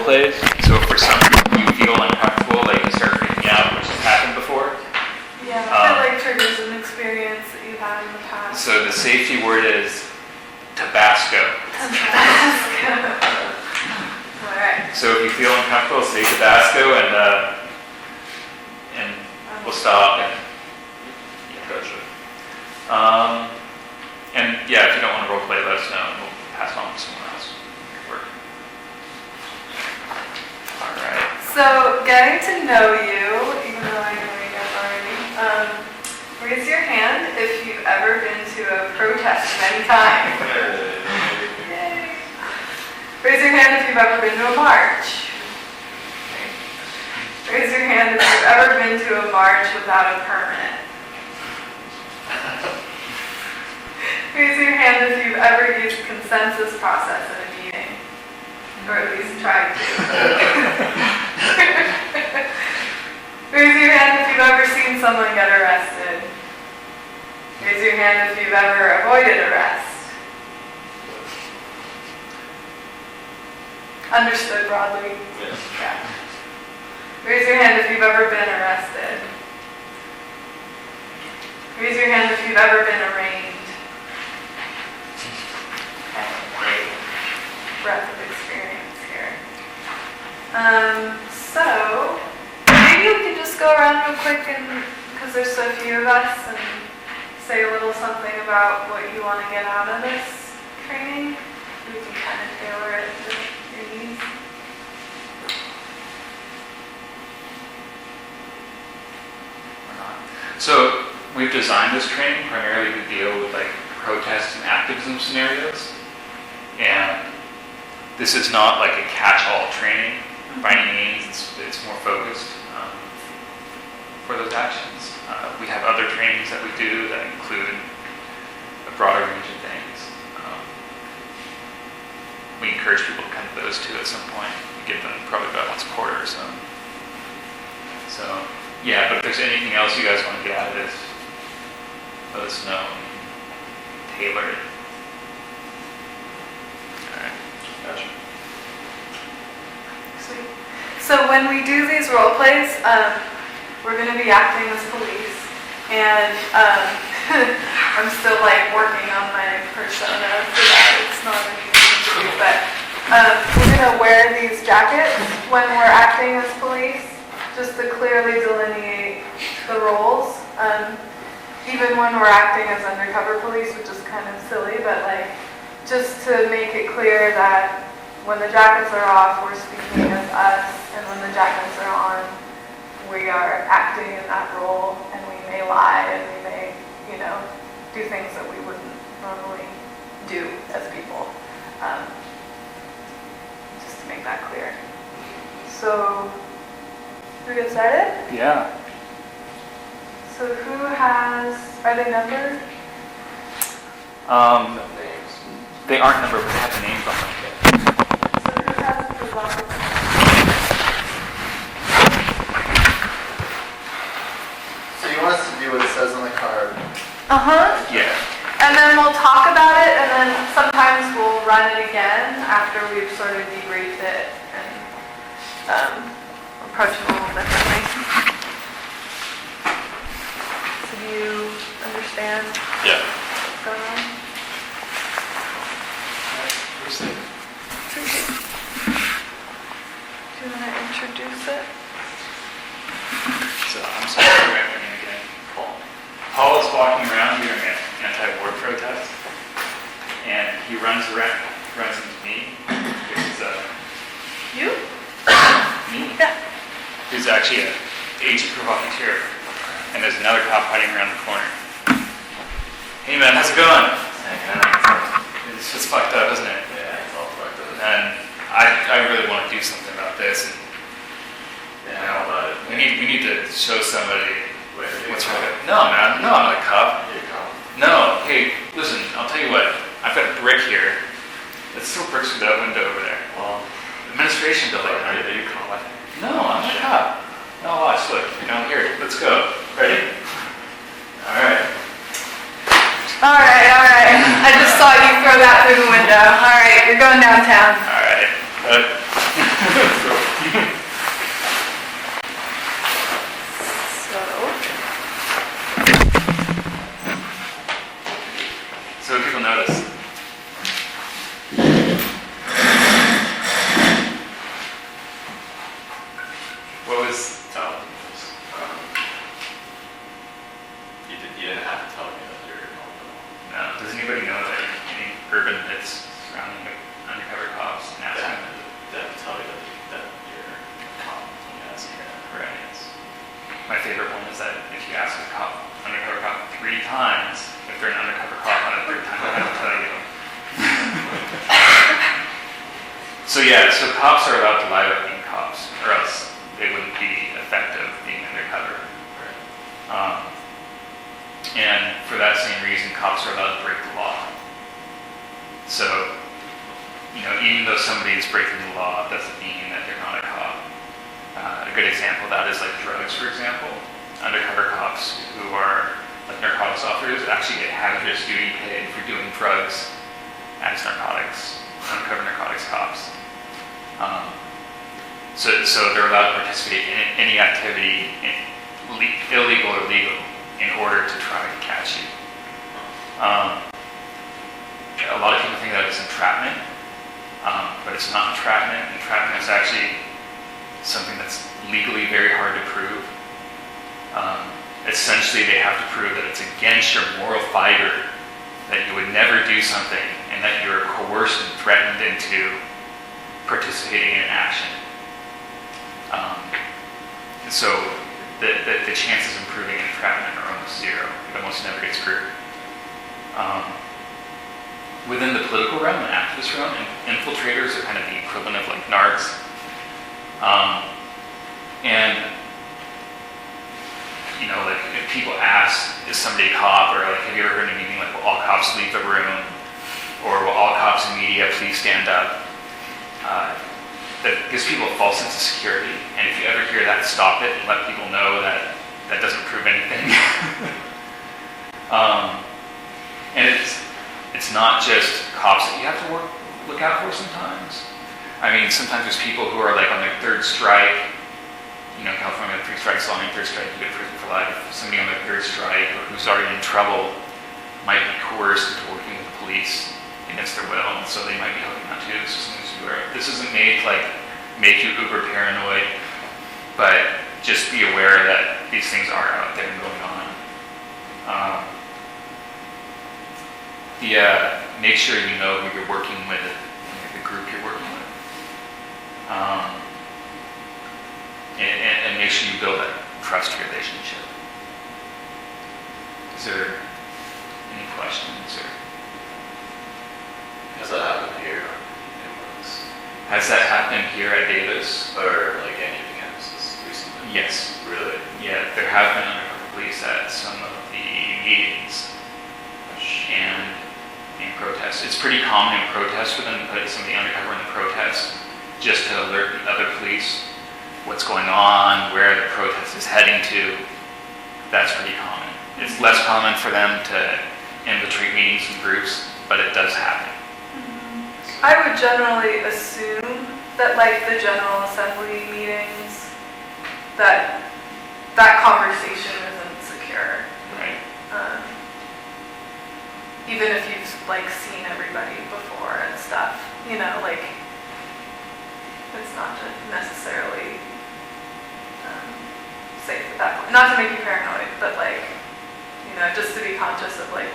plays. So for some you feel uncomfortable, like you start freaking out, which has happened before. Yeah, it like triggers an experience that you've had in the past. So the safety word is Tabasco. Tabasco. Alright. So if you feel uncomfortable, say Tabasco, and we'll stop and gotcha. And yeah, if you don't want to role play, let us know, and we'll pass on to someone else. Work. All right. So getting to know you, even though I know you guys already, raise your hand if you've ever been to a protest of any kind. Yay. Raise your hand if you've ever been to a march. Raise your hand if you've ever been to a march without a permit. Raise your hand if you've ever used consensus process in a meeting, or at least tried to. Raise your hand if you've ever seen someone get arrested. Raise your hand if you've ever avoided arrest. Understood broadly? Yes. Yeah. Raise your hand if you've ever been arrested. Raise your hand if you've ever been arraigned. Okay, great breadth of experience here. So, maybe we could just go around real quick, and because there's so few of us, and say a little something about what you want to get out of this training. We can kind of tailor it to your needs. So we've designed this training primarily to deal with like protest and activism scenarios, and this is not like a catch-all training by any means. It's more focused for those actions. We have other trainings that we do that include a broader range of things. We encourage people to come to those too at some point. We give them probably about once a quarter or so. So yeah, but if there's anything else you guys want to get out of this, let us know. Tailor it. Alright, gotcha. Sweet. So when we do these role plays, we're going to be acting as police, and I'm still like working on my persona for that. It's not an easy thing to do, but we're going to wear these jackets when we're acting as police, just to clearly delineate the roles. Even when we're acting as undercover police, which is kind of silly, but like just to make it clear that when the jackets are off, we're speaking as us, and when the jackets are on, we are acting in that role, and we may lie, and we may, do things that we wouldn't normally do as people. Just to make that clear. So, we get started? Yeah. So who are they numbered? No names. They aren't numbered, but they have the names on them. So who has the box? So you want us to do what it says on the card? Yeah. And then we'll talk about it, and then sometimes we'll run it again after we've sort of debriefed it and approach it a little differently. So do you understand Yeah. what's going on? Do you want to introduce it? So I'm sorry for recommending again. Paul is walking around during an anti-war protest, and he runs into me, which is You? me, Yeah. who's actually an agent provocateur, and there's another cop hiding around the corner. Hey man, how's it going? It's just fucked up, isn't it? Yeah, it's all fucked up. And I really want to do something about this. And, we need to show somebody what's wrong. No, man. No, I'm not a cop. You're a cop. No. Hey, listen. I'll tell you what. I've got a brick here. Let's throw bricks through that window over there. Well, Administration building. are you a cop? No, I'm not a cop. No, watch. Look. Here. Let's go. Ready? All right. All right. I just saw you throw that through the window. All right, you're going downtown. All right. is that if you ask a cop, undercover cop 3 times, if they're an undercover cop on a 3rd time, they'll tell you. So yeah, so cops are allowed to lie about being cops, or else they wouldn't be effective being undercover. And for that same reason, cops are allowed to break the law. So, even though somebody is breaking the law, it doesn't mean that they're not a cop. A good example of that is like drugs, for example. Undercover cops who are like narcotics officers actually get hazardous duty paid for doing drugs as narcotics, undercover narcotics cops. So they're allowed to participate in any activity, illegal or legal, in order to try to catch you. A lot of people think that it's entrapment, but it's not entrapment. Entrapment is actually something that's legally very hard to prove. Essentially, they have to prove that it's against your moral fiber, that you would never do something, and that you're coerced and threatened into participating in action. And so the chances of proving entrapment are almost zero. It almost never gets proved. Within the political realm and activist realm, infiltrators are kind of the equivalent of like narcs. And like if people ask, is somebody a cop, or like, have you ever heard in a meeting like, will all cops leave the room, or will all cops in media please stand up? That gives people a false sense of security, and if you ever hear that, stop it and let people know that that doesn't prove anything. And it's not just cops that you have to look out for sometimes. I mean, sometimes there's people who are like on their 3rd strike. California, 3 strikes long, 3rd strike, you get prison for life. Somebody on their 3rd strike or who's already in trouble might be coerced into working with the police against their will, and so they might be holding on to. This isn't made to like make you uber paranoid, but just be aware that these things are out there and going on. Make sure you know who you're working with, the group you're working with. And make sure you build that trust relationship. Is there any questions? Has that happened here? Has that happened here at Davis? Or like anything else just recently? Yes. Really? Yeah, there have been undercover police at some of the meetings and in protests. It's pretty common in protests for them to put somebody undercover in the protest just to alert the other police what's going on, where the protest is heading to. That's pretty common. It's less common for them to infiltrate meetings and groups, but it does happen. I would generally assume that like the General Assembly meetings, that conversation isn't secure. Right. Even if you've like seen everybody before and stuff, like it's not necessarily safe at that point. Not to make you paranoid, but like, just to be conscious of like